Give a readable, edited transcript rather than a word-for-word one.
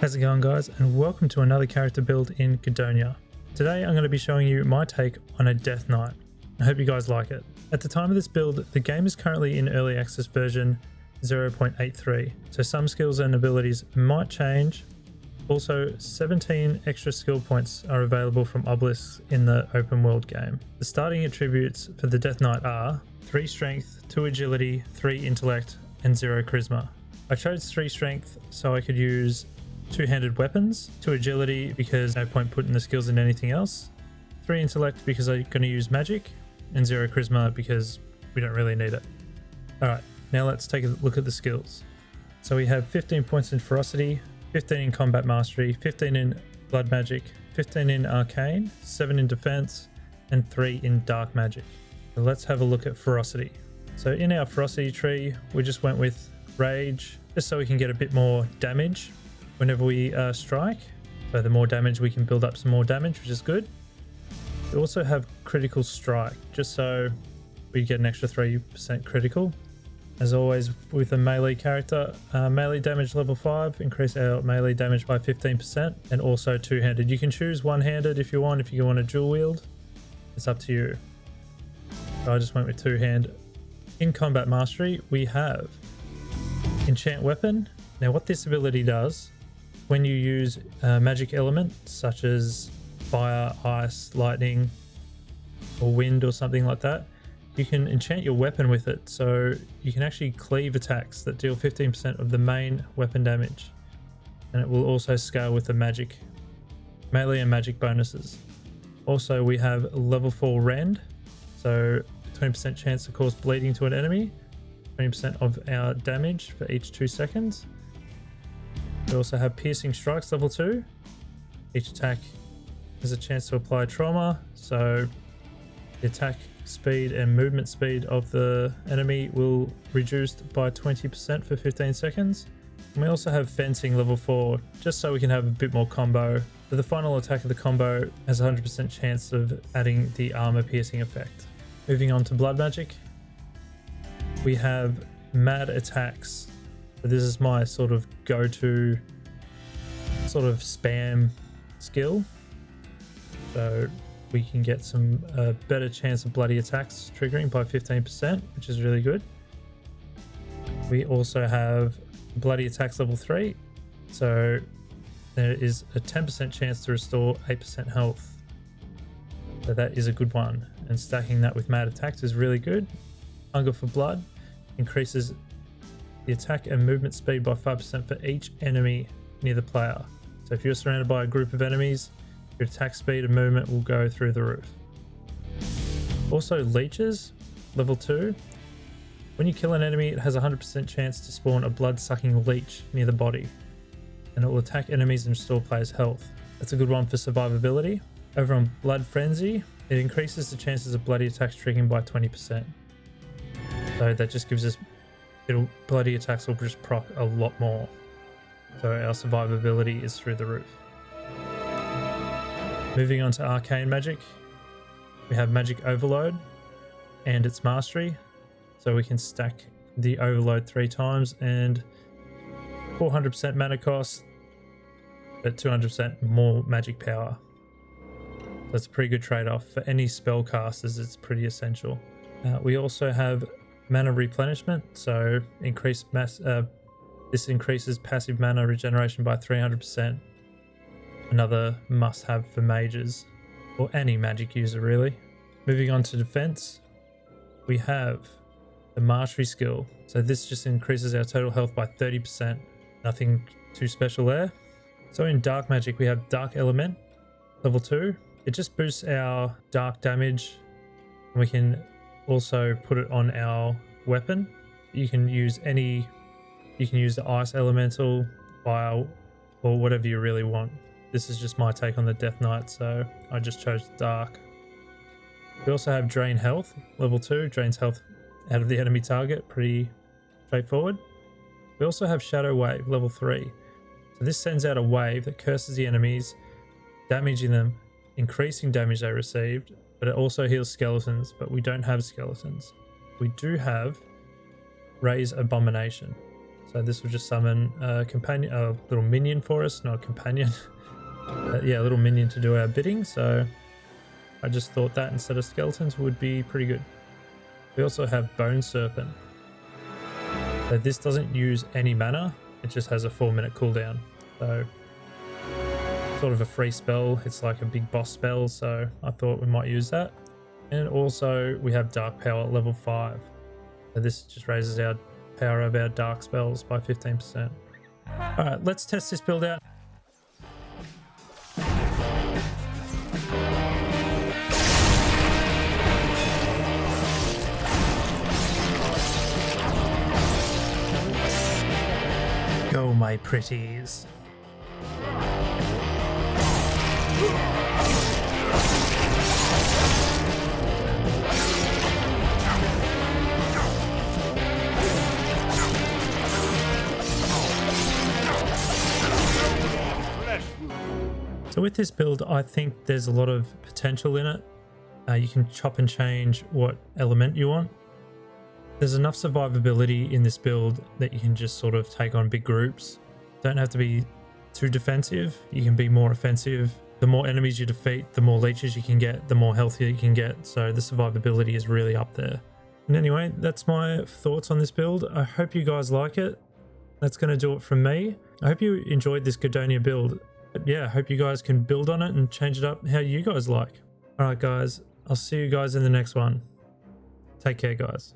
How's it going, guys, and welcome to another character build in Gudonia. Today I'm going to be showing you my take on a Death Knight. I hope you guys like it. At the time of this build, the game is currently in early access version 0.83, so some skills and abilities might change. Also, 17 extra skill points are available from obelisks in the open world game. The starting attributes for the Death Knight are 3 strength, 2 agility, 3 intellect, and 0 charisma. I chose 3 strength so I could use two-handed weapons, 2 agility because no point putting the skills in anything else, 3 intellect because I'm going to use magic, and 0 charisma because we don't really need it. Alright, now let's take a look at the skills. So we have 15 points in ferocity, 15 in combat mastery, 15 in blood magic, 15 in arcane, 7 in defense, and 3 in dark magic. So let's have a look at ferocity. So in our ferocity tree, we just went with rage, just so we can get a bit more damage whenever we strike. So the more damage, we can build up some more damage, which is good. We also have critical strike, just so we get an extra 3% critical. As always with a melee character, melee damage level 5, increase our melee damage by 15%, and also two-handed. You can choose one-handed if you want to dual wield. It's up to you. So I just went with two-hand. In combat mastery, we have enchant weapon. Now what this ability does, when you use a magic element such as fire, ice, lightning, or wind or something like that, you can enchant your weapon with it, so you can actually cleave attacks that deal 15% of the main weapon damage, and it will also scale with the magic, melee and magic bonuses. Also we have level 4 rend, so 20% chance to cause bleeding to an enemy, 20% of our damage for each 2 seconds. We also have piercing strikes level 2. Each attack has a chance to apply trauma, so the attack speed and movement speed of the enemy will reduced by 20% for 15 seconds. And we also have fencing level 4, just so we can have a bit more combo. So the final attack of the combo has a 100% chance of adding the armor piercing effect. Moving on to blood magic, we have mad attacks. So this is my sort of go-to sort of spam skill. So we can get some better chance of bloody attacks triggering by 15%, which is really good. We also have bloody attacks level 3. So there is a 10% chance to restore 8% health. So that is a good one. And stacking that with mad attacks is really good. Hunger for blood increases the attack and movement speed by 5% for each enemy near the player. So if you're surrounded by a group of enemies, your attack speed and movement will go through the roof. Also leeches, level 2. When you kill an enemy, it has a 100% chance to spawn a blood-sucking leech near the body, and it will attack enemies and restore players' health. That's a good one for survivability. Over on Blood Frenzy, it increases the chances of bloody attacks triggering by 20%. So that just gives us bloody attacks will just proc a lot more, so our survivability is through the roof. Moving on to arcane magic, we have magic overload and its mastery, so we can stack the overload 3 times and 400% mana cost but 200% more magic power. That's a pretty good trade-off for any spellcasters. It's pretty essential. We also have mana replenishment, so this increases passive mana regeneration by 300%. Another must-have for mages, or any magic user really. Moving on to defense, we have the mastery skill. So this just increases our total health by 30%. Nothing too special there. So in dark magic, we have dark element, level 2. It just boosts our dark damage, and we can also put it on our weapon. You can use the ice elemental, fire, or whatever you really want. This is just my take on the Death Knight, so I just chose dark. We also have drain health, level 2, drains health out of the enemy target, pretty straightforward. We also have shadow wave, level 3. So this sends out a wave that curses the enemies, damaging them, increasing damage they received, but it also heals skeletons, but we don't have skeletons. We do have Raise Abomination. So this will just summon a companion, a little minion for us, not a companion. Yeah, a little minion to do our bidding. So I just thought that instead of skeletons would be pretty good. We also have Bone Serpent. So this doesn't use any mana. It just has a 4-minute cooldown. So sort of a free spell. It's like a big boss spell. So I thought we might use that. And also we have Dark Power at level 5. So this just raises our power of our dark spells by 15%. All right, let's test this build out. Go, my pretties. So with this build, I think there's a lot of potential in it. You can chop and change what element you want. There's enough survivability in this build that you can just sort of take on big groups. Don't have to be too defensive. You can be more offensive. The more enemies you defeat, the more leeches you can get, the more healthier you can get. So the survivability is really up there. And anyway, that's my thoughts on this build. I hope you guys like it. That's going to do it from me. I hope you enjoyed this Gudonia build. But yeah, I hope you guys can build on it and change it up how you guys like. All right, guys. I'll see you guys in the next one. Take care, guys.